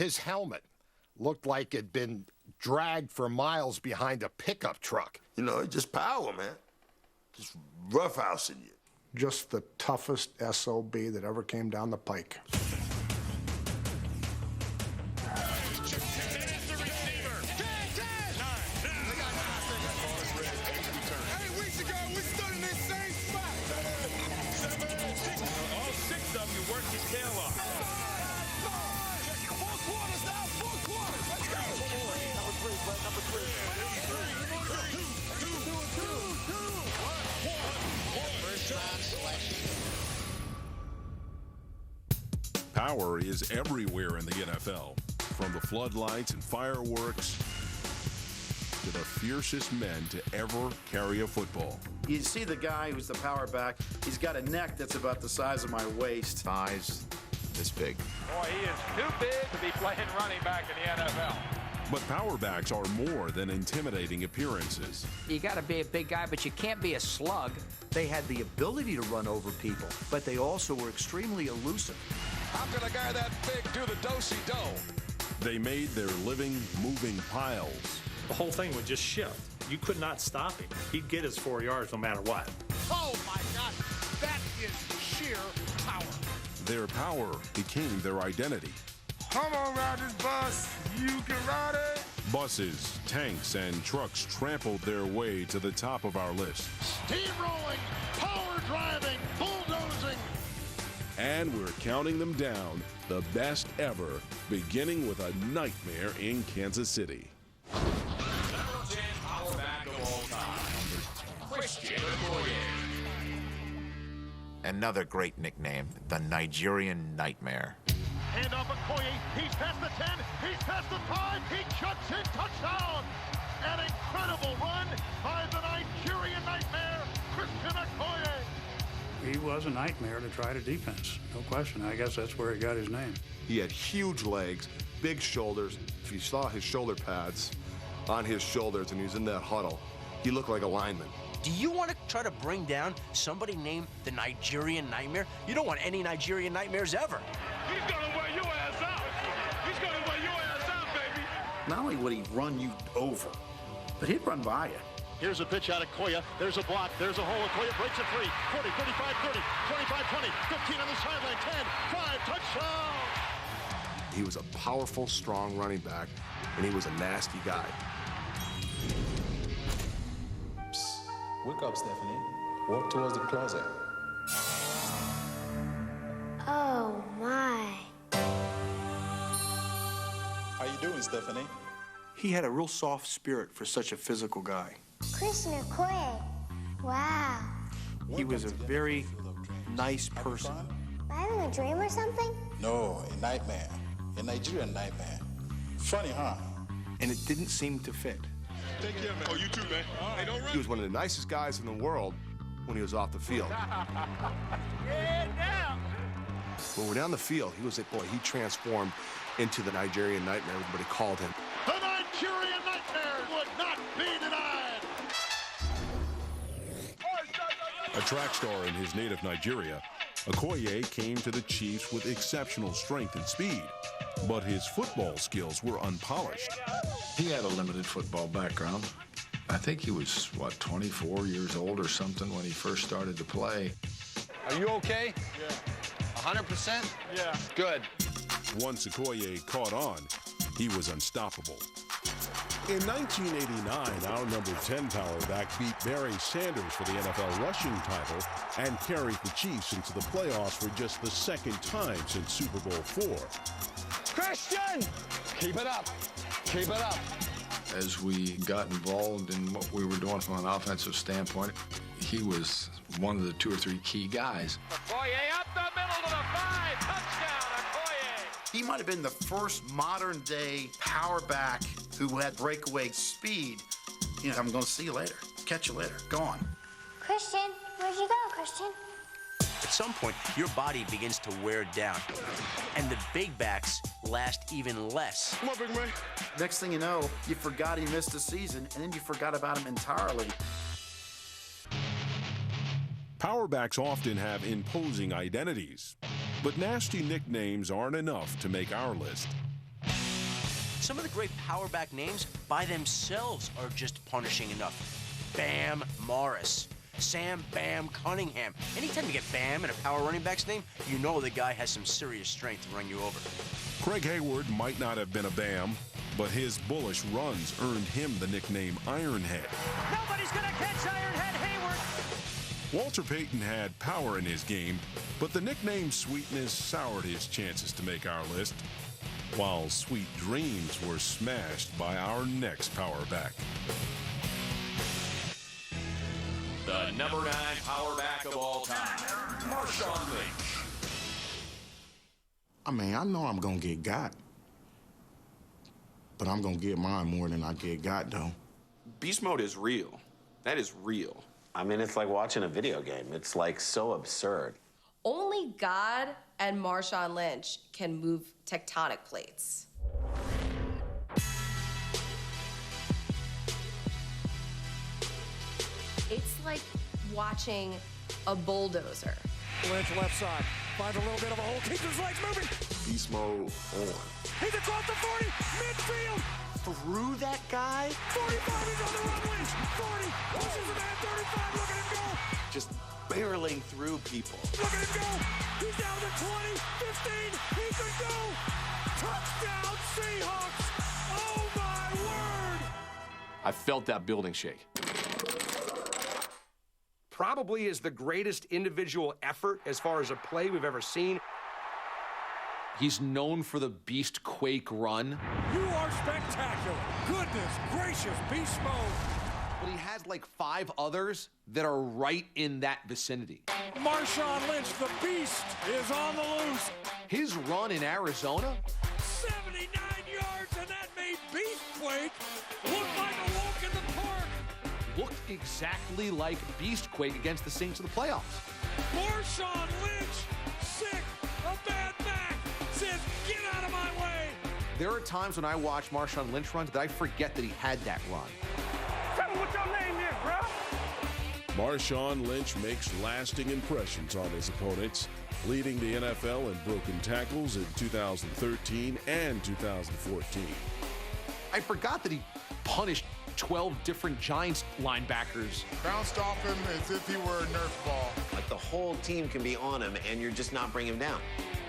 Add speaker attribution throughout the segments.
Speaker 1: His helmet looked like it'd been dragged for miles behind a pickup truck.
Speaker 2: You know, just power, man. Just roughhousing you.
Speaker 3: Just the toughest SOB that ever came down the pike.
Speaker 4: Power is everywhere in the NFL, from the floodlights and fireworks to the fiercest men to ever carry a football.
Speaker 5: You see the guy who's the power back, he's got a neck that's about the size of my waist.
Speaker 6: Thighs this big.
Speaker 7: Boy, he is too big to be playing running back in the NFL.
Speaker 4: But power backs are more than intimidating appearances.
Speaker 8: You got to be a big guy, but you can't be a slug.
Speaker 9: They had the ability to run over people, but they also were extremely elusive.
Speaker 7: How can a guy that big do the do-si-do?
Speaker 4: They made their living moving piles.
Speaker 10: The whole thing would just shift. You could not stop him. He'd get his 4 yards no matter what.
Speaker 11: Oh, my God. That is sheer power.
Speaker 4: Their power became their identity.
Speaker 11: Come on, ride this bus. You can ride it.
Speaker 4: Buses, tanks, and trucks trampled their way to the top of our list.
Speaker 11: Steamrolling, power driving, bulldozing.
Speaker 4: And we're counting them down, the best ever, beginning with a nightmare in Kansas City.
Speaker 12: Number 10 power back of all time, Christian Okoye.
Speaker 6: Another great nickname, the Nigerian Nightmare.
Speaker 11: Hand off Okoye. He's past the 10. He's past the 5. He chucks in touchdown. An incredible run by the Nigerian Nightmare, Christian Okoye.
Speaker 10: He was a nightmare to try to defense, no question. I guess that's where he got his name.
Speaker 13: He had huge legs, big shoulders. If you saw his shoulder pads on his shoulders and he was in that huddle, he looked like a lineman.
Speaker 14: Do you want to try to bring down somebody named the Nigerian Nightmare? You don't want any Nigerian nightmares ever.
Speaker 11: He's gonna wear your ass out. He's gonna wear your ass out, baby.
Speaker 5: Not only would he run you over, but he'd run by you.
Speaker 11: Here's a pitch out of Koya. There's a block. There's a hole. Koya breaks it free. 40, 35, 30, 25, 20, 15 on the sideline. 10, 5, touchdown.
Speaker 13: He was a powerful, strong running back, and he was a nasty guy.
Speaker 15: Psst. Wake up, Stephanie. Walk towards the closet.
Speaker 16: Oh, my.
Speaker 15: How you doing, Stephanie?
Speaker 9: He had a real soft spirit for such a physical guy.
Speaker 16: Christian Okoye. Wow.
Speaker 9: He was a very nice person.
Speaker 16: Am I having a dream or something?
Speaker 15: No, a nightmare. A Nigerian nightmare. Funny, huh?
Speaker 9: And it didn't seem to fit.
Speaker 11: Take care, man. Oh, you too, man. Hey, don't run.
Speaker 13: He was one of the nicest guys in the world when he was off the field.
Speaker 11: Yeah, down.
Speaker 13: When we're down the field, he was like, boy, he transformed into the Nigerian Nightmare, everybody called him.
Speaker 11: The Nigerian Nightmare would not be denied.
Speaker 4: A track star in his native Nigeria, Okoye came to the Chiefs with exceptional strength and speed, but his football skills were unpolished.
Speaker 17: He had a limited football background. I think he was, what, 24 years old or something when he first started to play.
Speaker 18: Are you okay?
Speaker 11: Yeah.
Speaker 18: 100%?
Speaker 11: Yeah.
Speaker 18: Good.
Speaker 4: Once Okoye caught on, he was unstoppable. In 1989, our number 10 power back beat Barry Sanders for the NFL rushing title and carried the Chiefs into the playoffs for just the second time since Super Bowl IV.
Speaker 18: Christian! Keep it up. Keep it up.
Speaker 17: As we got involved in what we were doing from an offensive standpoint, he was one of the 2 or 3 key guys.
Speaker 7: Okoye up the middle to the 5. Touchdown, Okoye.
Speaker 5: He might have been the first modern-day power back who had breakaway speed. You know, I'm going to see you later. Catch you later. Go on.
Speaker 16: Christian, where'd you go, Christian?
Speaker 14: At some point, your body begins to wear down, and the big backs last even less.
Speaker 11: Come on, big man.
Speaker 5: Next thing you know, you forgot he missed a season, and then you forgot about him entirely.
Speaker 4: Power backs often have imposing identities, but nasty nicknames aren't enough to make our list.
Speaker 14: some of the great power back names by themselves are just punishing enough. Bam Morris, Sam Bam Cunningham. Anytime you get Bam in a power running back's name, you know the guy has some serious strength to run you over.
Speaker 4: Craig Hayward might not have been a Bam, but his bullish runs earned him the nickname Ironhead.
Speaker 7: Nobody's going to catch Ironhead Hayward.
Speaker 4: Walter Payton had power in his game, but the nickname Sweetness soured his chances to make our list, while Sweet Dreams were smashed by our next power back.
Speaker 12: The number 9 power back of all time, Marshawn Lynch.
Speaker 15: I mean, I know I'm going to get got. But I'm going to get mine more than I get got, though.
Speaker 19: Beast mode is real. That is real.
Speaker 20: I mean, it's like watching a video game. It's like so absurd.
Speaker 21: Only God and Marshawn Lynch can move tectonic plates. It's like watching a bulldozer.
Speaker 11: Lynch left side. Finds a little bit of a hole. Keeps his legs moving.
Speaker 13: Beast mode on.
Speaker 11: He's across the 40. Midfield.
Speaker 14: Through that guy?
Speaker 11: 45 is on the run. Lynch. 40. Pushes the man. 35. Look at him go.
Speaker 14: Just barreling through people.
Speaker 11: Look at him go. He's down to 20. 15. He could go. Touchdown Seahawks. Oh, my word.
Speaker 22: I felt that building shake.
Speaker 23: Probably is the greatest individual effort as far as a play we've ever seen.
Speaker 22: He's known for the Beast Quake run.
Speaker 11: You are spectacular. Goodness gracious, beast mode.
Speaker 22: But he has like 5 others that are right in that vicinity.
Speaker 11: Marshawn Lynch, the beast, is on the loose.
Speaker 22: His run in Arizona?
Speaker 11: 79 yards, and that made Beast Quake look like a walk in the park.
Speaker 22: Looked exactly like Beast Quake against the Saints in the playoffs.
Speaker 11: Marshawn Lynch, sick, a bad back, says, get out of my way.
Speaker 22: There are times when I watch Marshawn Lynch runs that I forget that he had that run.
Speaker 11: Tell me what your name is, bro.
Speaker 4: Marshawn Lynch makes lasting impressions on his opponents, leading the NFL in broken tackles in 2013 and 2014.
Speaker 22: I forgot that he punished 12 different Giants linebackers.
Speaker 24: Bounced off him as if he were a Nerf ball.
Speaker 20: Like the whole team can be on him, and you're just not bringing him down.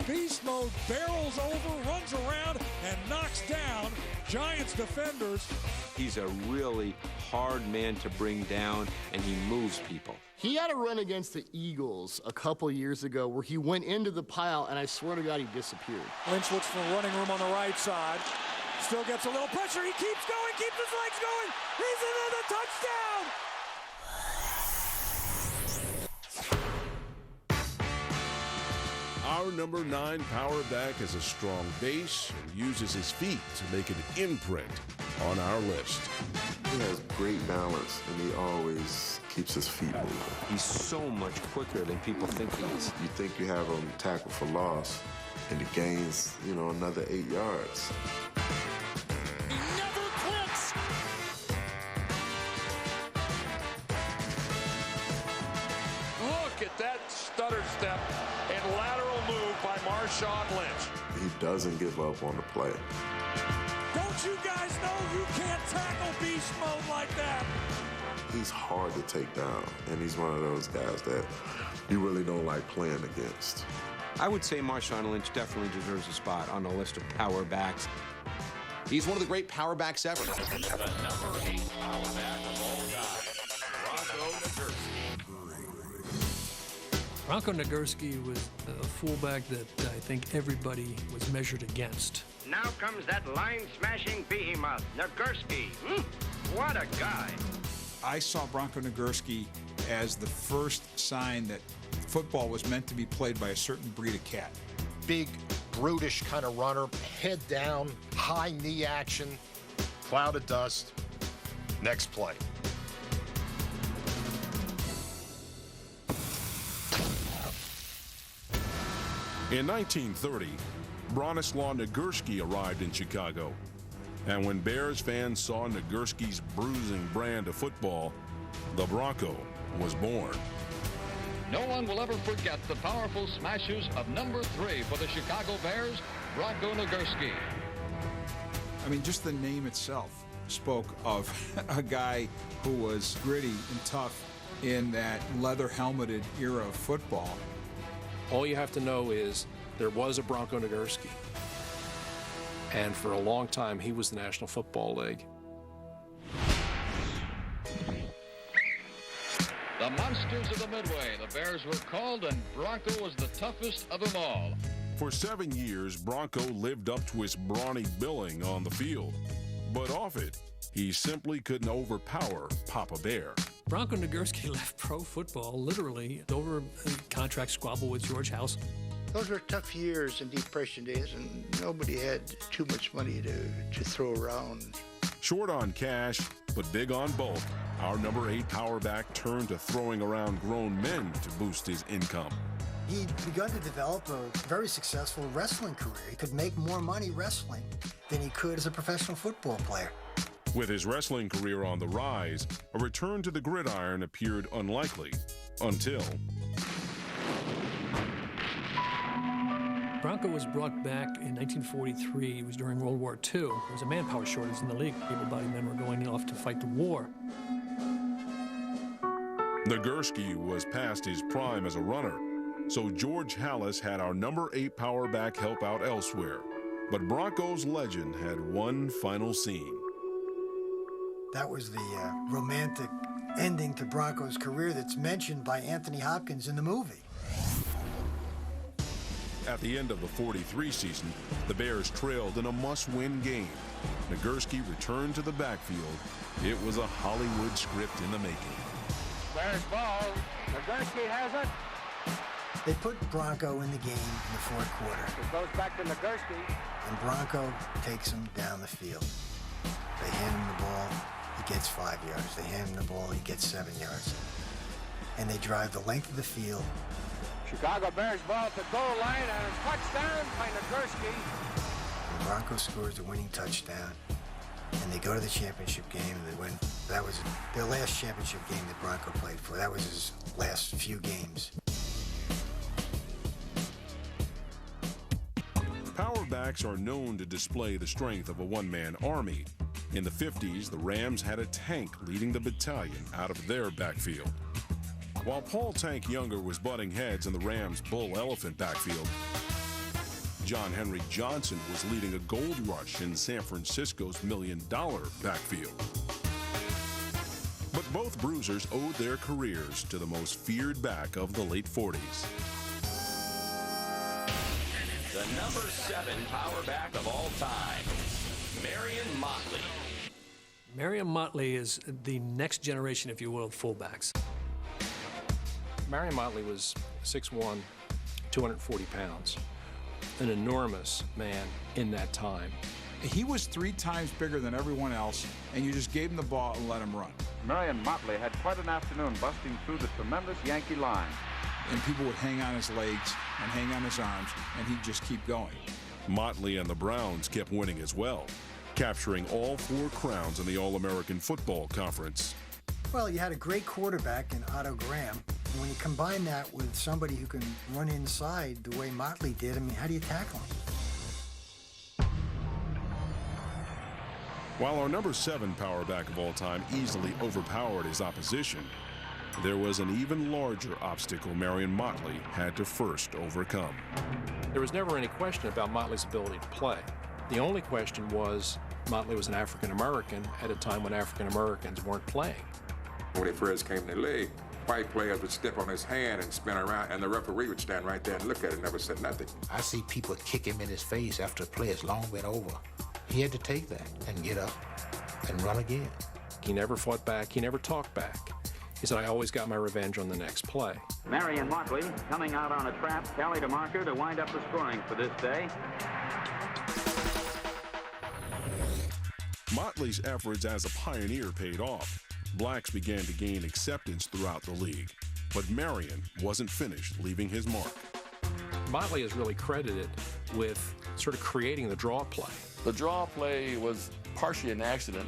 Speaker 11: Beast mode barrels over, runs around, and knocks down Giants defenders.
Speaker 19: He's a really hard man to bring down, and he moves people.
Speaker 25: He had a run against the Eagles a couple years ago where he went into the pile, and I swear to God, he disappeared.
Speaker 11: Lynch looks for running room on the right side. Still gets a little pressure. He keeps going, keeps his legs going. He's in the touchdown.
Speaker 4: Our number 9 power back has a strong base and uses his feet to make an imprint on our list.
Speaker 13: He has great balance, and he always keeps his feet moving.
Speaker 19: He's so much quicker than people think he is.
Speaker 13: You think you have him tackled for loss, and he gains, another 8 yards.
Speaker 11: He never quits.
Speaker 7: Look at that stutter step and lateral move by Marshawn Lynch.
Speaker 13: He doesn't give up on the play.
Speaker 11: Don't you guys know you can't tackle beast mode like that?
Speaker 13: He's hard to take down, and he's one of those guys that you really don't like playing against.
Speaker 19: I would say Marshawn Lynch definitely deserves a spot on the list of power backs.
Speaker 22: He's one of the great power backs ever.
Speaker 12: The number 8 power back of all time, Bronco Nagurski.
Speaker 26: Bronco Nagurski was a fullback that I think everybody was measured against.
Speaker 27: Now comes that line-smashing behemoth, Nagurski. What a guy.
Speaker 28: I saw Bronco Nagurski as the first sign that football was meant to be played by a certain breed of cat.
Speaker 1: Big, brutish kind of runner, head down, high knee action, cloud of dust. Next play.
Speaker 4: In 1930, Bronislaw Nagurski arrived in Chicago. And when Bears fans saw Nagurski's bruising brand of football, the Bronco was born.
Speaker 29: No one will ever forget the powerful smashes of number 3 for the Chicago Bears, Bronco Nagurski.
Speaker 28: I mean, just the name itself spoke of a guy who was gritty and tough in that leather-helmeted era of football.
Speaker 26: All you have to know is there was a Bronco Nagurski, and for a long time he was the National Football League.
Speaker 29: The Monsters of the Midway, the Bears were called, and Bronco was the toughest of them all.
Speaker 4: For 7 years, Bronco lived up to his brawny billing on the field. But off it, he simply couldn't overpower Papa Bear.
Speaker 26: Bronco Nagurski left pro football literally over a contract squabble with George House.
Speaker 2: Those were tough years in Depression days, and nobody had too much money to throw around.
Speaker 4: Short on cash, but big on bulk, our number 8 power back turned to throwing around grown men to boost his income.
Speaker 3: He'd begun to develop a very successful wrestling career. He could make more money wrestling than he could as a professional football player.
Speaker 4: With his wrestling career on the rise, a return to the gridiron appeared unlikely until...
Speaker 26: Bronco was brought back in 1943. It was during World War II. There was a manpower shortage in the league. Able-bodied men were going off to fight the war.
Speaker 4: Nagurski was past his prime as a runner, so George Halas had our number 8 power back help out elsewhere. But Bronco's legend had one final scene.
Speaker 3: That was the romantic ending to Bronco's career that's mentioned by Anthony Hopkins in the movie.
Speaker 4: At the end of the 43 season, the Bears trailed in a must-win game. Nagurski returned to the backfield. It was a Hollywood script in the making.
Speaker 27: Bears ball. Nagurski has it.
Speaker 3: They put Bronco in the game in the fourth quarter.
Speaker 27: It goes back to Nagurski.
Speaker 3: And Bronco takes him down the field. They hand him the ball, he gets 5 yards. They hand him the ball, he gets 7 yards. And they drive the length of the field.
Speaker 27: Chicago Bears ball at the goal line and a touchdown by Nagurski.
Speaker 3: And Bronco scores the winning touchdown. And they go to the championship game and they win. That was their last championship game that Bronco played for. That was his last few games.
Speaker 4: Power backs are known to display the strength of a one-man army. In the 50s, the Rams had a tank leading the battalion out of their backfield. While Paul Tank Younger was butting heads in the Rams' Bull Elephant backfield, John Henry Johnson was leading a gold rush in San Francisco's $1 million backfield. But both bruisers owed their careers to the most feared back of the late 40s.
Speaker 12: The number 7 power back of all time, Marion Motley.
Speaker 26: Marion Motley is the next generation, if you will, of fullbacks. Marion Motley was 6'1", 240 pounds, an enormous man in that time.
Speaker 28: He was 3 times bigger than everyone else, and you just gave him the ball and let him run.
Speaker 6: Marion Motley had quite an afternoon busting through the tremendous Yankee line.
Speaker 28: And people would hang on his legs and hang on his arms, and he'd just keep going.
Speaker 4: Motley and the Browns kept winning as well, capturing all 4 crowns in the All-American Football Conference.
Speaker 3: Well, you had a great quarterback in Otto Graham. And when you combine that with somebody who can run inside the way Motley did, I mean, how do you tackle him?
Speaker 4: While our number 7 power back of all time easily overpowered his opposition, there was an even larger obstacle Marion Motley had to first overcome.
Speaker 26: There was never any question about Motley's ability to play. The only question was Motley was an African American at a time when African Americans weren't playing.
Speaker 8: When he first came to the league, white players would step on his hand and spin around, and the referee would stand right there and look at it and never said nothing.
Speaker 9: I see people kick him in his face after a play has long been over. He had to take that and get up and run again.
Speaker 26: He never fought back. He never talked back. He said, I always got my revenge on the next play.
Speaker 27: Marion Motley coming out on a trap, tally to marker to wind up the scoring for this day.
Speaker 4: Motley's efforts as a pioneer paid off. Blacks began to gain acceptance throughout the league, but Marion wasn't finished leaving his mark.
Speaker 26: Motley is really credited with sort of creating the draw play.
Speaker 10: The draw play was partially an accident.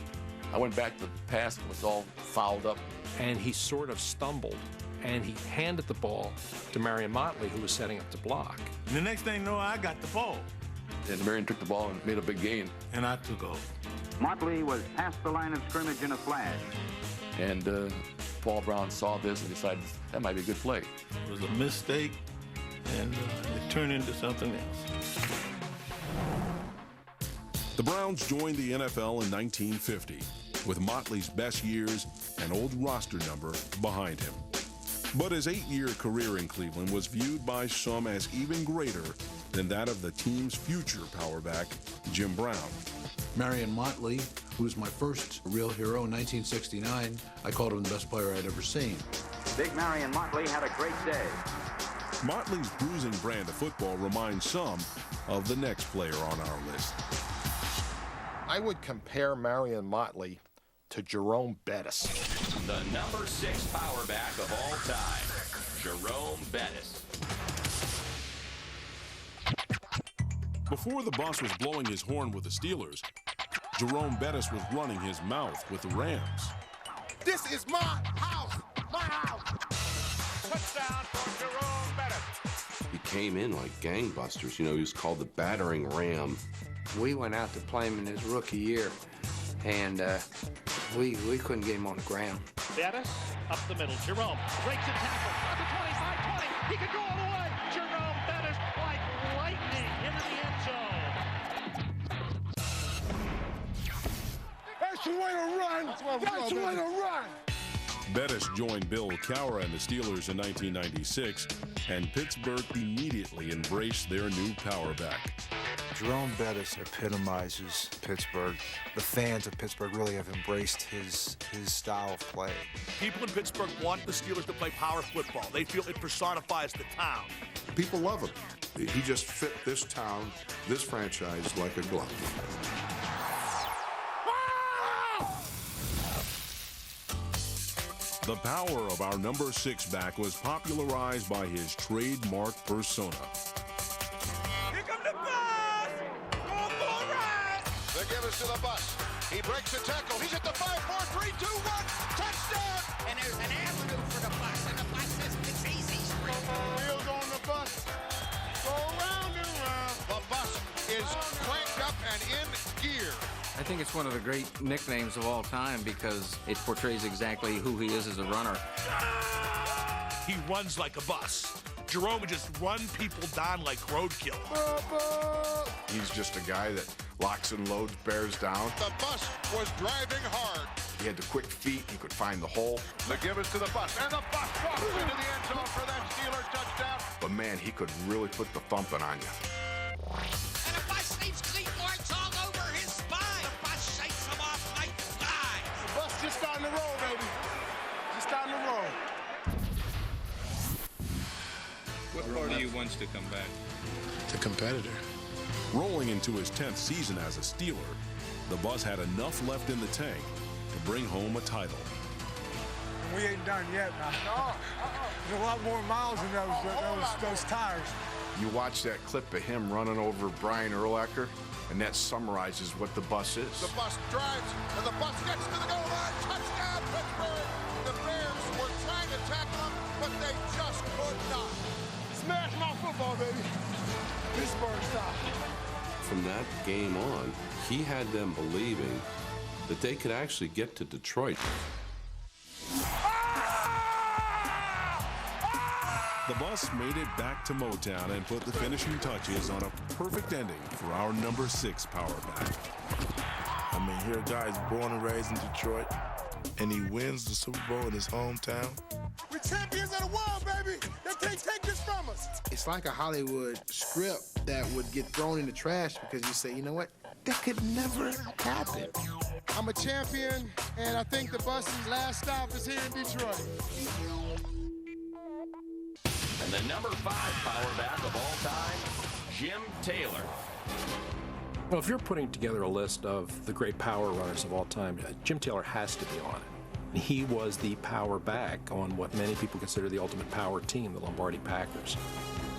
Speaker 10: I went back to the pass and was all fouled up.
Speaker 26: And he sort of stumbled, and he handed the ball to Marion Motley, who was setting up the block.
Speaker 16: And the next thing you know, I got the ball.
Speaker 10: and Marion took the ball and made a big gain.
Speaker 9: And I took off.
Speaker 6: Motley was past the line of scrimmage in a flash.
Speaker 10: And Paul Brown saw this and decided that might be a good play.
Speaker 9: It was a mistake, and it turned into something else.
Speaker 4: The Browns joined the NFL in 1950, with Motley's best years and old roster number behind him. But his 8-year career in Cleveland was viewed by some as even greater than that of the team's future power back, Jim Brown.
Speaker 5: Marion Motley, who was my first real hero in 1969, I called him the best player I'd ever seen.
Speaker 6: Big Marion Motley had a great day.
Speaker 4: Motley's bruising brand of football reminds some of the next player on our list.
Speaker 1: I would compare Marion Motley to Jerome Bettis.
Speaker 12: The number 6 power back of all time, Jerome Bettis.
Speaker 4: Before the boss was blowing his horn with the Steelers, Jerome Bettis was running his mouth with the Rams.
Speaker 11: This is my house! My house! Touchdown for Jerome Bettis.
Speaker 14: He came in like gangbusters. You know, he was called the battering ram.
Speaker 2: We went out to play him in his rookie year, and we couldn't get him on the ground.
Speaker 11: Bettis up the middle. Jerome breaks a tackle at the 25-20. He could go all the way. Jerome Bettis like lightning into the end zone. That's the way to run. That's the way to run.
Speaker 4: Bettis joined Bill Cowher and the Steelers in 1996, and Pittsburgh immediately embraced their new power back.
Speaker 3: Jerome Bettis epitomizes Pittsburgh. The fans of Pittsburgh really have embraced his style of play.
Speaker 11: People in Pittsburgh want the Steelers to play power football. They feel it personifies the town.
Speaker 13: People love him. He just fit this town, this franchise, like a glove.
Speaker 4: The power of our number 6 back was popularized by his trademark persona.
Speaker 11: Here comes the bus! Going for a ride! They give us to the bus. He breaks a tackle. He's at the 5-4-3-2-1. Touchdown!
Speaker 15: And there's an avenue for the bus, and the bus says it's easy street.
Speaker 11: Wheels on the bus. Go round and round. The bus is cranked up and in gear.
Speaker 16: I think it's one of the great nicknames of all time because it portrays exactly who he is as a runner.
Speaker 11: He runs like a bus. Jerome would just run people down like roadkill.
Speaker 13: He's just a guy that locks and loads, bears down.
Speaker 11: The bus was driving hard.
Speaker 13: He had the quick feet. He could find the hole.
Speaker 11: They give us to the bus, and the bus walks into the end zone for that Steelers touchdown.
Speaker 13: But man, he could really put the thumping on you.
Speaker 15: And the bus leaves cleat marks all over his spine. The bus shakes him off like flies.
Speaker 11: The bus just starting to roll, baby. Just starting to roll.
Speaker 17: What part of you wants to come back?
Speaker 3: The competitor.
Speaker 4: Rolling into his 10th season as a Steeler, the Bus had enough left in the tank to bring home a title.
Speaker 18: We ain't done yet now. There's a lot more miles in those tires.
Speaker 13: You watch that clip of him running over Brian Urlacher, and that summarizes what the bus is.
Speaker 11: The bus drives, and the bus gets to the goal line. Touchdown, Pittsburgh! The Bears were trying to tackle him, but they just could not. Smash my football, baby. Pittsburgh style.
Speaker 14: From that game on, he had them believing that they could actually get to Detroit.
Speaker 4: The Bus made it back to Motown and put the finishing touches on a perfect ending for our number 6 power back.
Speaker 21: I mean, here a guy's born and raised in Detroit, and he wins the Super Bowl in his hometown.
Speaker 11: We're champions of the world, baby! They can't take this from us!
Speaker 9: It's like a Hollywood script that would get thrown in the trash because you say, you know what? That could never happen.
Speaker 11: I'm a champion, and I think the Bus's last stop is here in Detroit.
Speaker 12: And the number 5 power back of all time, Jim Taylor.
Speaker 26: Well, if you're putting together a list of the great power runners of all time, Jim Taylor has to be on it. He was the power back on what many people consider the ultimate power team, the Lombardi Packers.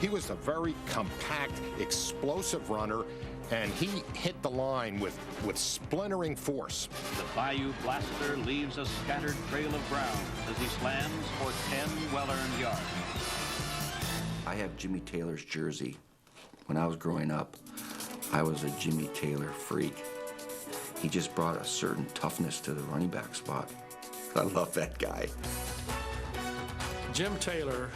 Speaker 1: He was a very compact, explosive runner, and he hit the line with splintering force.
Speaker 23: The Bayou Blaster leaves a scattered trail of ground as he slams for 10 well-earned yards.
Speaker 24: I have Jimmy Taylor's jersey when I was growing up.
Speaker 7: I was a Jimmy Taylor freak. He just brought a certain toughness to the running back spot. I love that guy.
Speaker 26: Jim Taylor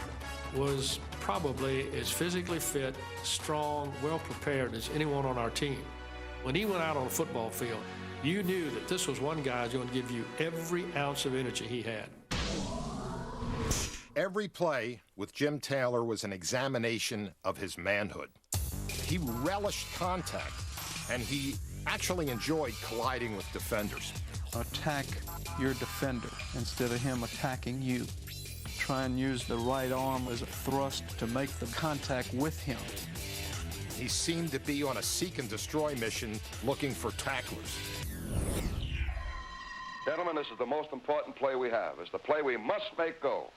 Speaker 26: was probably as physically fit, strong, well-prepared as anyone on our team. When he went out on a football field, you knew that this was one guy who was going to give you every ounce of energy he had.
Speaker 1: Every play with Jim Taylor was an examination of his manhood. He relished contact, and he actually enjoyed colliding with defenders.
Speaker 8: Attack your defender instead of him attacking you. Try and use the right arm as a thrust to make the contact with him.
Speaker 1: He seemed to be on a seek and destroy mission looking for tacklers.
Speaker 19: Gentlemen, this is the most important play we have. It's the play we must make go.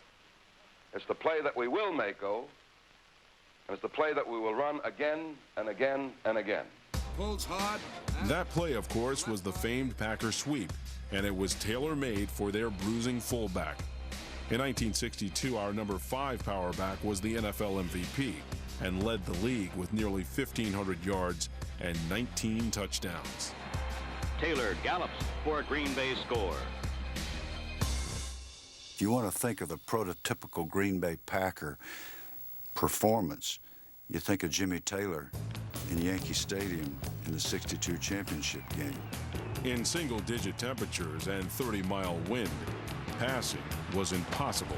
Speaker 19: It's the play that we will make go. And it's the play that we will run again and again and again.
Speaker 4: Pulls hard. That play, of course, was the famed Packer sweep, and it was tailor-made for their bruising fullback. In 1962, our number 5 power back was the NFL MVP and led the league with nearly 1,500 yards and 19 touchdowns.
Speaker 23: Taylor gallops for a Green Bay score.
Speaker 20: If you want to think of the prototypical Green Bay Packer performance, you think of Jimmy Taylor in Yankee Stadium in the '62 championship game.
Speaker 4: In single-digit temperatures and 30-mile wind, passing was impossible.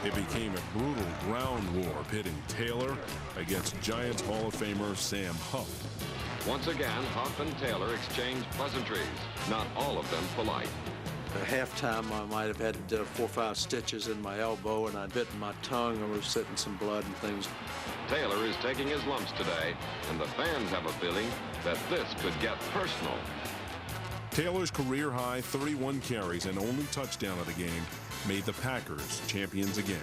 Speaker 4: It became a brutal ground war pitting Taylor against Giants Hall of Famer Sam Huff.
Speaker 12: Once again, Huff and Taylor exchanged pleasantries, not all of them polite.
Speaker 8: At halftime, I might have had 4 or 5 stitches in my elbow, and I'd bitten my tongue, and was sitting some blood and things.
Speaker 12: Taylor is taking his lumps today, and the fans have a feeling that this could get personal.
Speaker 4: Taylor's career-high 31 carries and only touchdown of the game made the Packers champions again.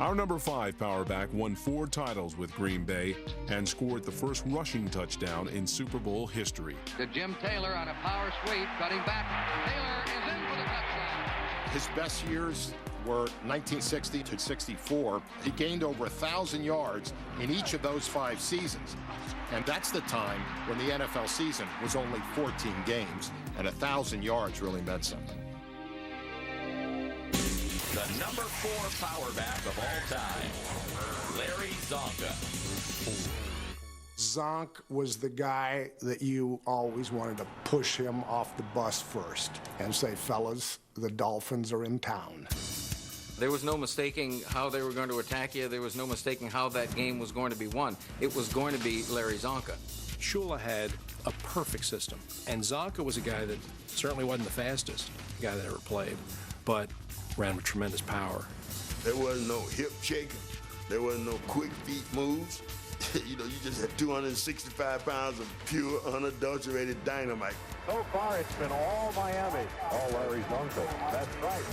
Speaker 4: Our number 5 power back won 4 titles with Green Bay and scored the first rushing touchdown in Super Bowl history.
Speaker 15: To Jim Taylor on a power sweep, cutting back. Taylor is in for the touchdown.
Speaker 1: His best years were 1960 to 64. He gained over 1,000 yards in each of those 5 seasons. And that's the time when the NFL season was only 14 games, and 1,000 yards really meant something.
Speaker 12: The number 4 power back of all time, Larry Csonka.
Speaker 22: Zonk was the guy that you always wanted to push him off the bus first and say, fellas, the Dolphins are in town.
Speaker 16: There was no mistaking how they were going to attack you. There was no mistaking how that game was going to be won. It was going to be Larry Csonka.
Speaker 26: Shula had a perfect system, and Csonka was a guy that certainly wasn't the fastest guy that ever played, but ran with tremendous power.
Speaker 21: There wasn't no hip shaking. There wasn't no quick feet moves. You know, you just had 265 pounds of pure, unadulterated dynamite.
Speaker 6: So far, it's been all Miami. All Larry Csonka. That's right.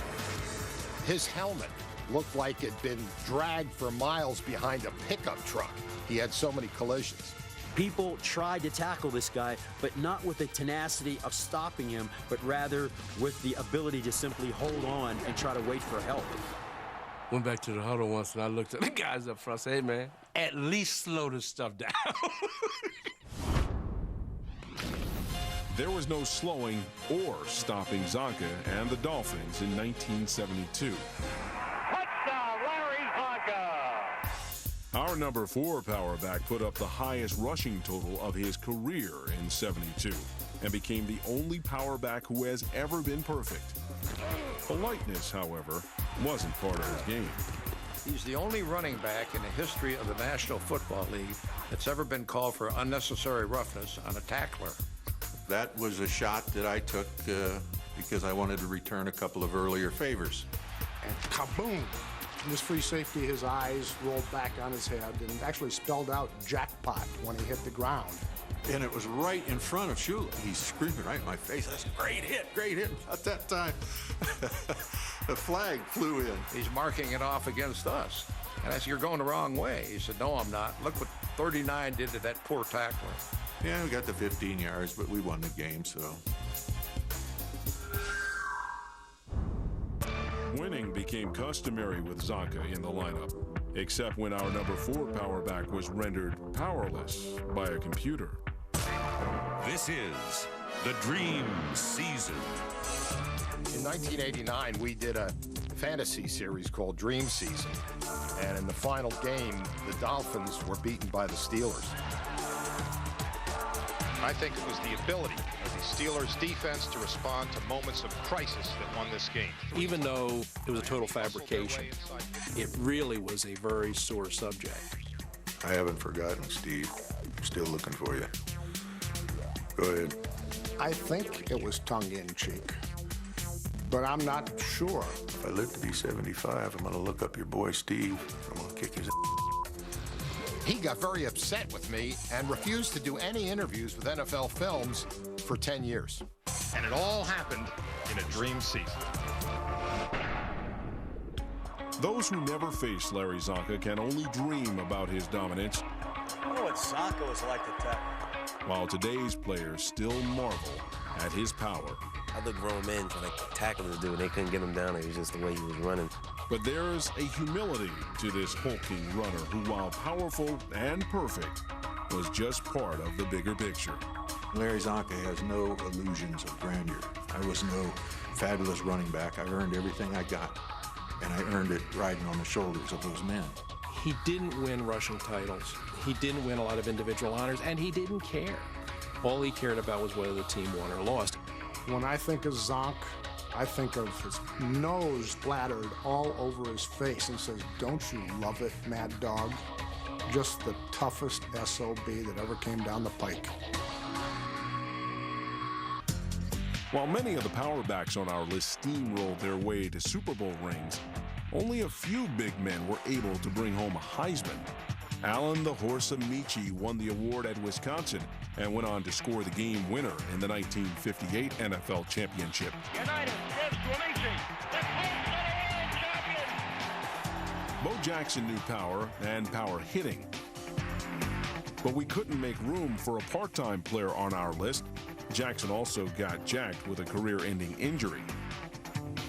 Speaker 1: His helmet looked like it'd been dragged for miles behind a pickup truck. He had so many collisions.
Speaker 24: People tried to tackle this guy, but not with the tenacity of stopping him, but rather with the ability to simply hold on and try to wait for help.
Speaker 25: Went back to the huddle once, and I looked at the guys up front and said, hey, man, at least slow this stuff down.
Speaker 4: There was no slowing or stopping Csonka and the Dolphins in 1972.
Speaker 15: Touchdown, Larry Csonka!
Speaker 4: Our number 4 power back put up the highest rushing total of his career in 72 and became the only power back who has ever been perfect. Politeness, however, wasn't part of his game.
Speaker 28: He's the only running back in the history of the National Football League that's ever been called for unnecessary roughness on a tackler.
Speaker 29: That was a shot that I took because I wanted to return a couple of earlier favors.
Speaker 22: And kaboom! This free safety, his eyes rolled back on his head and actually spelled out jackpot when he hit the ground.
Speaker 29: And it was right in front of Shula. He's screaming right in my face. That's a great hit, great hit. At that time, the flag flew in.
Speaker 28: He's marking it off against us. And I said, you're going the wrong way. He said, no, I'm not. Look what 39 did to that poor tackler.
Speaker 29: Yeah, we got the 15 yards, but we won the game, so.
Speaker 4: Winning became customary with Csonka in the lineup. except when our number 4 power back was rendered powerless by a computer.
Speaker 12: This is the Dream Season.
Speaker 1: In 1989, we did a fantasy series called Dream Season. And in the final game, the Dolphins were beaten by the Steelers.
Speaker 2: I think it was the ability of the Steelers defense to respond to moments of crisis that won this game.
Speaker 26: Even though it was a total fabrication, it really was a very sore subject.
Speaker 29: I haven't forgotten, Steve. I'm still looking for you. Go ahead.
Speaker 22: I think it was tongue-in-cheek, but I'm not sure.
Speaker 29: If I live to be 75, I'm gonna look up your boy Steve. I'm gonna kick his ass.
Speaker 1: He got very upset with me and refused to do any interviews with NFL Films for 10 years.
Speaker 2: And it all happened in a dream season.
Speaker 4: Those who never faced Larry Csonka can only dream about his dominance,
Speaker 3: I don't know what Csonka was like to tackle.
Speaker 4: while today's players still marvel at his power.
Speaker 3: Other grown men trying to tackle this dude, they couldn't get him down. It was just the way he was running.
Speaker 4: But there's a humility to this hulking runner who, while powerful and perfect, was just part of the bigger picture.
Speaker 29: Larry Csonka has no illusions of grandeur. I was no fabulous running back. I earned everything I got, and I earned it riding on the shoulders of those men.
Speaker 26: He didn't win rushing titles. He didn't win a lot of individual honors, and he didn't care. All he cared about was whether the team won or lost.
Speaker 22: When I think of Zonk, I think of his nose splattered all over his face and says, "Don't you love it, Mad Dog?" Just the toughest SOB that ever came down the pike.
Speaker 4: While many of the power backs on our list steamrolled their way to Super Bowl rings, only a few big men were able to bring home a Heisman. Alan the Horse Amici won the award at Wisconsin and went on to score the game winner in the 1958 NFL Championship.
Speaker 15: United gives to Amici. The Colts are world champions.
Speaker 4: Bo Jackson knew power and power hitting, but we couldn't make room for a part-time player on our list. Jackson also got jacked with a career-ending injury.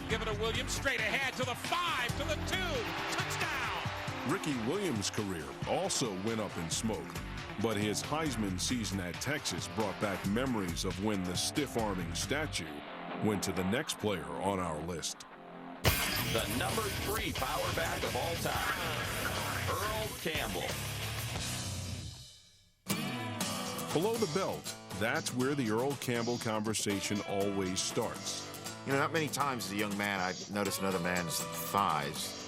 Speaker 15: Give it to Williams, straight ahead to the 5, to the 2. Touchdown.
Speaker 4: Ricky Williams' career also went up in smoke, but his Heisman season at Texas brought back memories of when the stiff-arming statue went to the next player on our list.
Speaker 12: The number 3 power back of all time, Earl Campbell.
Speaker 4: Below the belt, that's where the Earl Campbell conversation always starts.
Speaker 5: You know, not many times as a young man I noticed another man's thighs.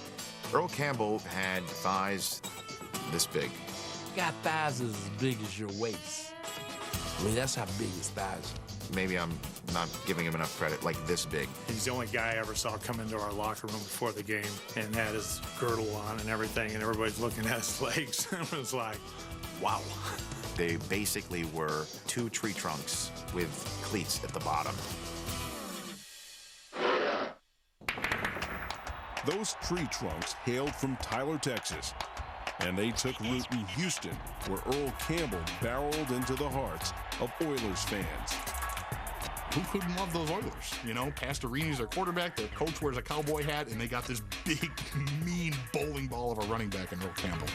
Speaker 5: Earl Campbell had thighs this big.
Speaker 25: Got thighs as big as your waist. I mean, that's how big his thighs are.
Speaker 5: Maybe I'm not giving him enough credit, like this big.
Speaker 10: He's the only guy I ever saw come into our locker room before the game and had his girdle on and everything, and everybody's looking at his legs. It was like, wow.
Speaker 5: They basically were 2 tree trunks with cleats at the bottom.
Speaker 4: Those tree trunks hailed from Tyler, Texas, and they took root in Houston, where Earl Campbell barreled into the hearts of Oilers fans.
Speaker 13: Who couldn't love those Oilers? You know, Pastorini's their quarterback, their coach wears a cowboy hat, and they got this big, mean bowling ball of a running back in Earl Campbell.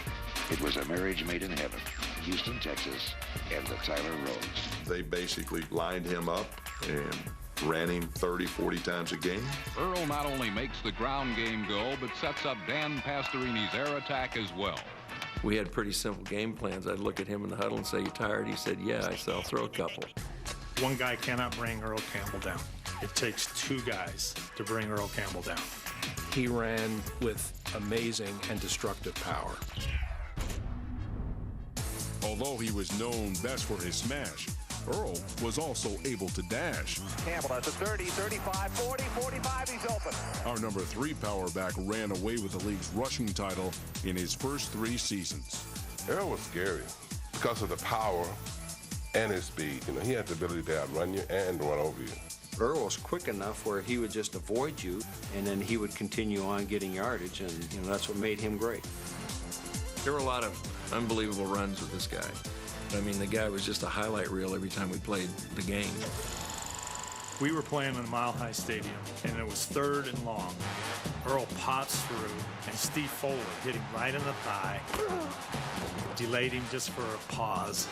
Speaker 14: It was a marriage made in heaven. Houston, Texas, and the Tyler Roads.
Speaker 29: They basically lined him up and ran him 30, 40 times a game.
Speaker 6: Earl not only makes the ground game go, but sets up Dan Pastorini's air attack as well.
Speaker 16: We had pretty simple game plans. I'd look at him in the huddle and say, "You tired?" He said, "Yeah." I said, "I'll throw a couple."
Speaker 10: One guy cannot bring Earl Campbell down. It takes 2 guys to bring Earl Campbell down.
Speaker 26: He ran with amazing and destructive power.
Speaker 4: Although he was known best for his smash, Earl was also able to dash.
Speaker 15: Campbell has a 30, 35, 40, 45. He's open.
Speaker 4: Our number 3 power back ran away with the league's rushing title in his first 3 seasons.
Speaker 17: Earl was scary because of the power and his speed. You know, he had the ability to outrun you and run over you.
Speaker 18: Earl was quick enough where he would just avoid you, and then he would continue on getting yardage, and that's what made him great.
Speaker 16: There were a lot of unbelievable runs with this guy. I mean, the guy was just a highlight reel every time we played the game.
Speaker 10: We were playing in Mile High Stadium, and it was 3rd and long. Earl pops through, and Steve Fuller hit him right in the thigh. Delayed him just for a pause.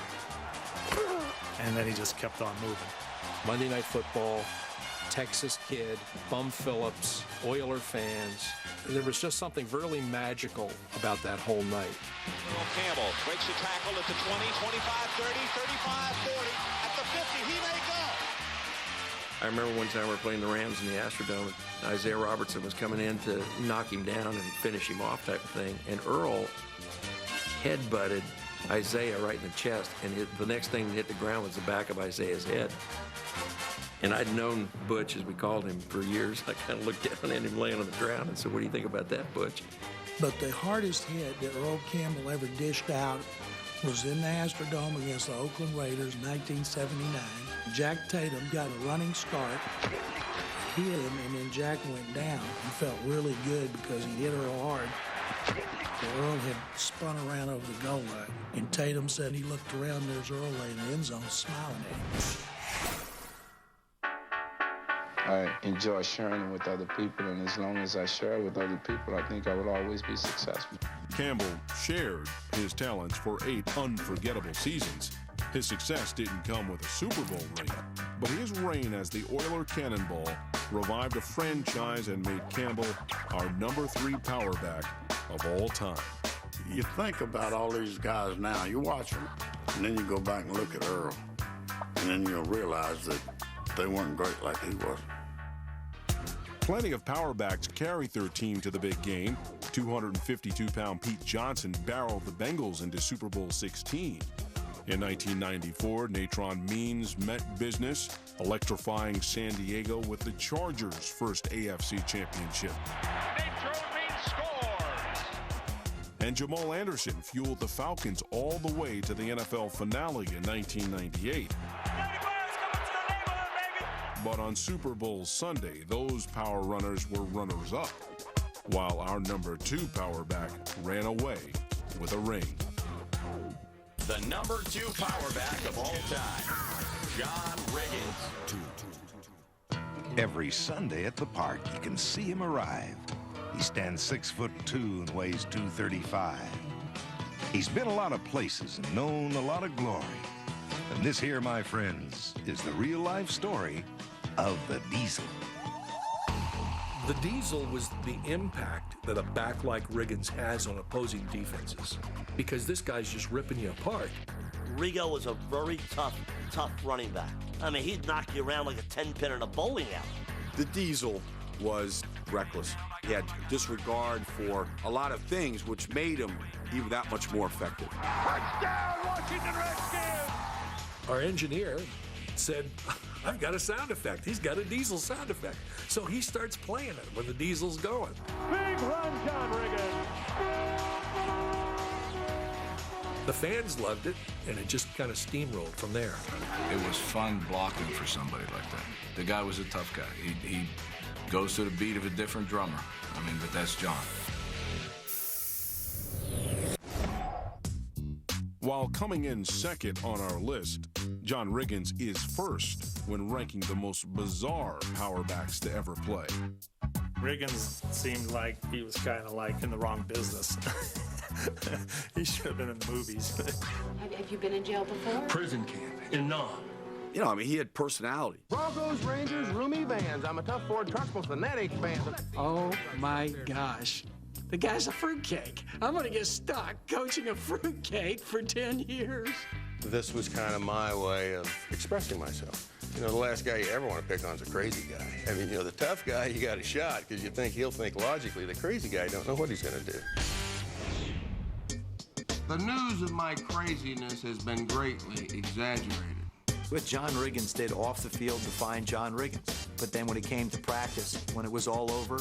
Speaker 10: And then he just kept on moving.
Speaker 26: Monday Night Football, Texas kid, Bum Phillips, Oiler fans. There was just something really magical about that whole night.
Speaker 15: Earl Campbell breaks a tackle at the 20, 25, 30, 35, 40. At the 50, he may go.
Speaker 18: I remember one time we were playing the Rams in the Astrodome. Isaiah Robertson was coming in to knock him down and finish him off type of thing. And Earl headbutted Isaiah right in the chest. And the next thing that hit the ground was the back of Isaiah's head. And I'd known Butch, as we called him, for years. I kind of looked down at him laying on the ground and said, "What do you think about that, Butch?"
Speaker 7: But the hardest hit that Earl Campbell ever dished out was in the Astrodome against the Oakland Raiders in 1979. Jack Tatum got a running start, hit him, and then Jack went down. He felt really good because he hit Earl hard. So Earl had spun around over the goal line, and Tatum said he looked around, there's Earl in the end zone smiling at him.
Speaker 8: I enjoy sharing with other people, and as long as I share with other people, I think I would always be successful.
Speaker 4: Campbell shared his talents for 8 unforgettable seasons. His success didn't come with a Super Bowl ring, but his reign as the Oiler Cannonball revived a franchise and made Campbell our number 3 power back of all time.
Speaker 9: You think about all these guys now, you watch them, and then you go back and look at Earl, and then you'll realize that they weren't great like he was.
Speaker 4: Plenty of power backs carried their team to the big game. 252-pound Pete Johnson barreled the Bengals into Super Bowl 16. In 1994, Natron Means met business, electrifying San Diego with the Chargers' first AFC championship.
Speaker 15: Natron Means scores.
Speaker 4: And Jamal Anderson fueled the Falcons all the way to the NFL finale in 1998. But on Super Bowl Sunday, those power runners were runners-up, while our number 2 power back ran away with a ring.
Speaker 12: The number 2 power back of all time, John Riggins.
Speaker 11: Every Sunday at the park, you can see him arrive. He stands 6'2" and weighs 235. He's been a lot of places and known a lot of glory. And this here, my friends, is the real-life story of the Diesel.
Speaker 26: The Diesel was the impact that a back like Riggins has on opposing defenses, because this guy's just ripping you apart.
Speaker 19: Rigo was a very tough running back. I mean, he'd knock you around like a 10-pin in a bowling alley.
Speaker 20: The Diesel was reckless. He had disregard for a lot of things, which made him even that much more effective.
Speaker 15: Touchdown, Washington Redskins!
Speaker 26: Our engineer said, "I've got a sound effect." He's got a Diesel sound effect. So he starts playing it when the Diesel's going.
Speaker 15: Big run, John Riggins.
Speaker 26: The fans loved it, and it just kind of steamrolled from there.
Speaker 21: It was fun blocking for somebody like that. The guy was a tough guy. He goes to the beat of a different drummer. I mean, but that's John.
Speaker 4: While coming in second on our list, John Riggins is first when ranking the most bizarre power backs to ever play.
Speaker 10: Riggins seemed like he was kind of like in the wrong business. He should have been in the movies.
Speaker 23: Have you been in jail before?
Speaker 21: Prison camp in Nam.
Speaker 20: You know, I mean, he had personality.
Speaker 27: Broncos, Rangers, roomy vans. I'm a tough Ford trucks, most of the NetH fans.
Speaker 24: Oh my gosh. The guy's a fruitcake. I'm gonna get stuck coaching a fruitcake for 10 years.
Speaker 30: This was kind of my way of expressing myself. You know, the last guy you ever want to pick on is a crazy guy. I mean, you know, the tough guy, you got a shot because you think he'll think logically. The crazy guy don't know what he's going to do.
Speaker 27: The news of my craziness has been greatly exaggerated.
Speaker 31: What John Riggins did off the field defined John Riggins. But then when it came to practice, when it was all over,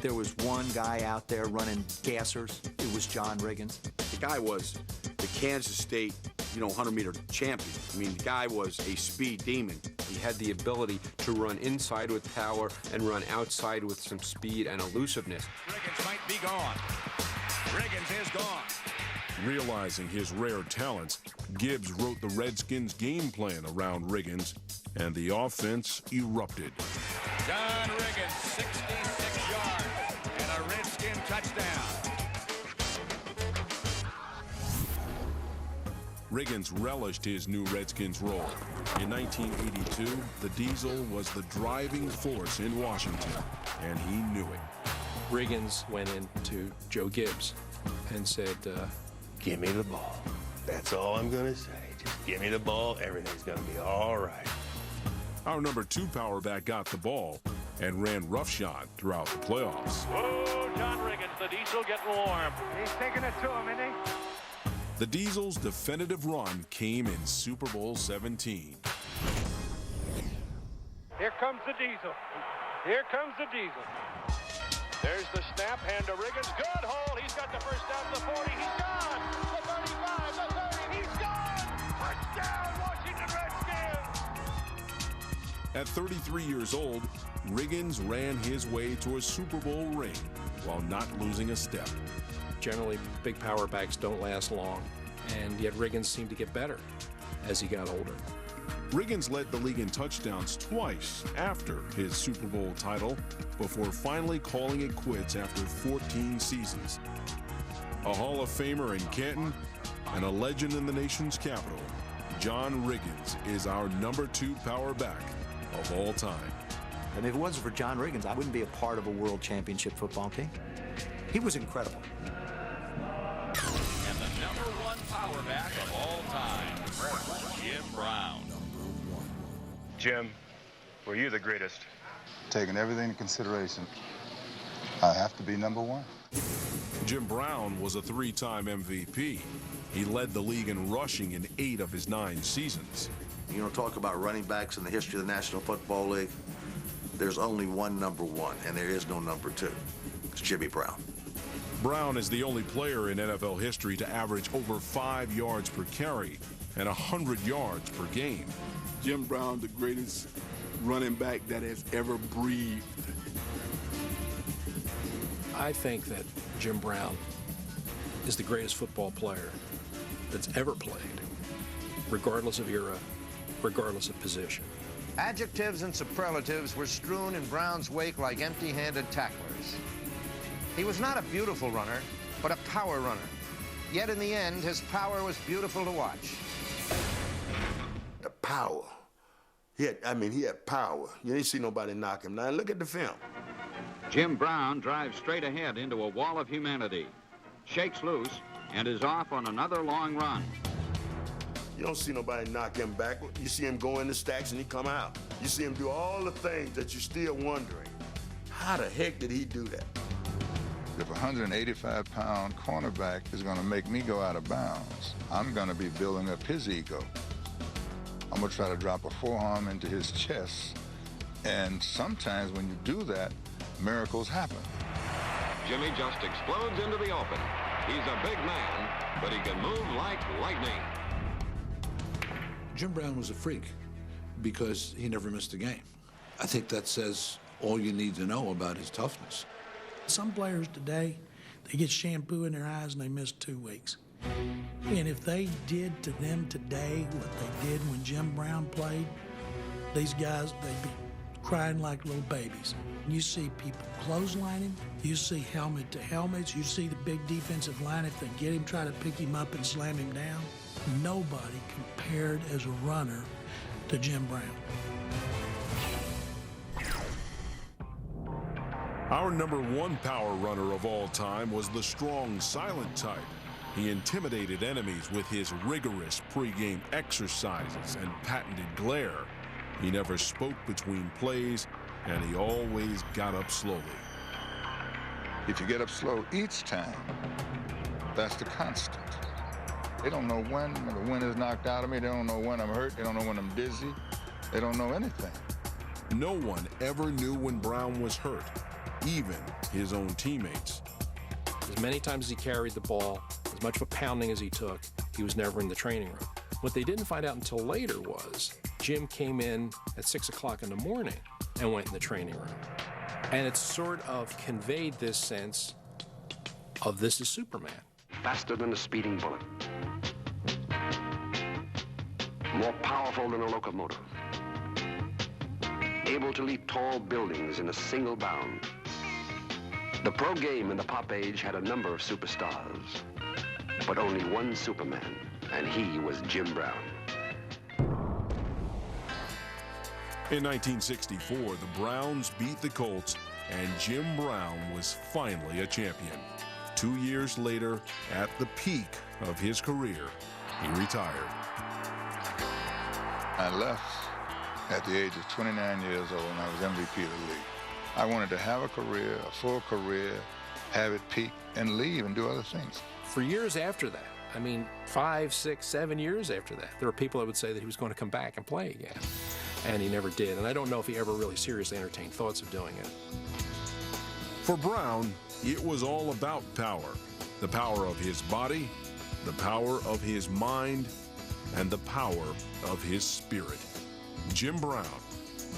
Speaker 31: there was one guy out there running gassers. It was John Riggins.
Speaker 20: The guy was the Kansas State, 100-meter champion. I mean, the guy was a speed demon.
Speaker 32: He had the ability to run inside with power and run outside with some speed and elusiveness.
Speaker 15: Riggins might be gone. Riggins is gone.
Speaker 4: Realizing his rare talents, Gibbs wrote the Redskins' game plan around Riggins, and the offense erupted.
Speaker 12: John Riggins, 66 yards, and a Redskin touchdown.
Speaker 4: Riggins relished his new Redskins role. In 1982, the Diesel was the driving force in Washington, and he knew it.
Speaker 26: Riggins went into Joe Gibbs and said,
Speaker 30: give me the ball. That's all I'm going to say. Just give me the ball. Everything's going to be all right.
Speaker 4: Our number 2 power back got the ball and ran roughshod throughout the playoffs.
Speaker 1: Oh, John Riggins, the Diesel getting warm. He's taking it to him, isn't he?
Speaker 4: The Diesel's definitive run came in Super Bowl 17.
Speaker 1: Here comes the Diesel. Here comes the Diesel. There's the snap, hand to Riggins. Good hold. He's got the first down to the 40. He's gone. The 35, the 30. He's gone. Touchdown, Washington Redskins.
Speaker 4: At 33 years old, Riggins ran his way to a Super Bowl ring while not losing a step.
Speaker 26: Generally, big power backs don't last long, and yet Riggins seemed to get better as he got older.
Speaker 4: Riggins led the league in touchdowns twice after his Super Bowl title before finally calling it quits after 14 seasons. A Hall of Famer in Canton and a legend in the nation's capital, John Riggins is our number 2 power back of all time.
Speaker 31: And if it wasn't for John Riggins, I wouldn't be a part of a world championship football team. He was incredible.
Speaker 12: And the number 1 power back of all time, Jim Brown.
Speaker 2: Jim, were you the greatest?
Speaker 3: Taking everything into consideration, I have to be number 1.
Speaker 4: Jim Brown was a 3-time MVP. He led the league in rushing in 8 of his 9 seasons.
Speaker 5: You know, talk about running backs in the history of the National Football League. There's only one number 1, and there is no number 2. It's Jimmy Brown.
Speaker 4: Brown is the only player in NFL history to average over 5 yards per carry and 100 yards per game.
Speaker 6: Jim Brown, the greatest running back that has ever breathed.
Speaker 26: I think that Jim Brown is the greatest football player that's ever played, regardless of era, regardless of position.
Speaker 13: Adjectives and superlatives were strewn in Brown's wake like empty-handed tacklers. He was not a beautiful runner, but a power runner. Yet in the end, his power was beautiful to watch.
Speaker 30: The power. He had power. You ain't see nobody knock him down. Look at the film.
Speaker 14: Jim Brown drives straight ahead into a wall of humanity, shakes loose, and is off on another long run.
Speaker 30: You don't see nobody knock him back. You see him go in the stacks and he come out. You see him do all the things that you're still wondering. How the heck did he do that?
Speaker 3: If a 185-pound cornerback is going to make me go out of bounds, I'm going to be building up his ego. I'm going to try to drop a forearm into his chest, and sometimes when you do that, miracles happen.
Speaker 14: Jimmy just explodes into the open. He's a big man, but he can move like lightning.
Speaker 17: Jim Brown was a freak because he never missed a game. I think that says all you need to know about his toughness.
Speaker 7: Some players today, they get shampoo in their eyes and they miss 2 weeks. And if they did to them today what they did when Jim Brown played, these guys, they'd be crying like little babies. You see people clotheslining, you see helmet to helmets, you see the big defensive line, if they get him, try to pick him up and slam him down. Nobody compared as a runner to Jim Brown.
Speaker 4: Our number 1 power runner of all time was the strong, silent type. He intimidated enemies with his rigorous pregame exercises and patented glare. He never spoke between plays, and he always got up slowly.
Speaker 3: If you get up slow each time, that's the constant. They don't know when the wind is knocked out of me. They don't know when I'm hurt. They don't know when I'm dizzy. They don't know anything.
Speaker 4: No one ever knew when Brown was hurt, even his own teammates.
Speaker 26: As many times as he carried the ball, as much of a pounding as he took, he was never in the training room. What they didn't find out until later was Jim came in at 6 o'clock in the morning and went in the training room. And it sort of conveyed this sense of this is Superman.
Speaker 8: faster than a speeding bullet, more powerful than a locomotive, able to leap tall buildings in a single bound. The pro game in the pop age had a number of superstars, but only one Superman, and he was Jim Brown.
Speaker 4: In 1964, the Browns beat the Colts, and Jim Brown was finally a champion. 2 years later, at the peak of his career, he retired.
Speaker 3: I left at the age of 29 years old, and I was MVP of the league. I wanted to have a career, a full career, have it peak, and leave and do other things.
Speaker 26: For years after that, I mean, 5, 6, 7 years after that, there were people that would say that he was going to come back and play again. And he never did. And I don't know if he ever really seriously entertained thoughts of doing it.
Speaker 4: For Brown, it was all about power. The power of his body, the power of his mind, and the power of his spirit. Jim Brown,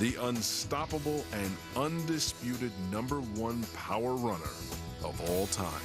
Speaker 4: the unstoppable and undisputed #1 power runner of all time.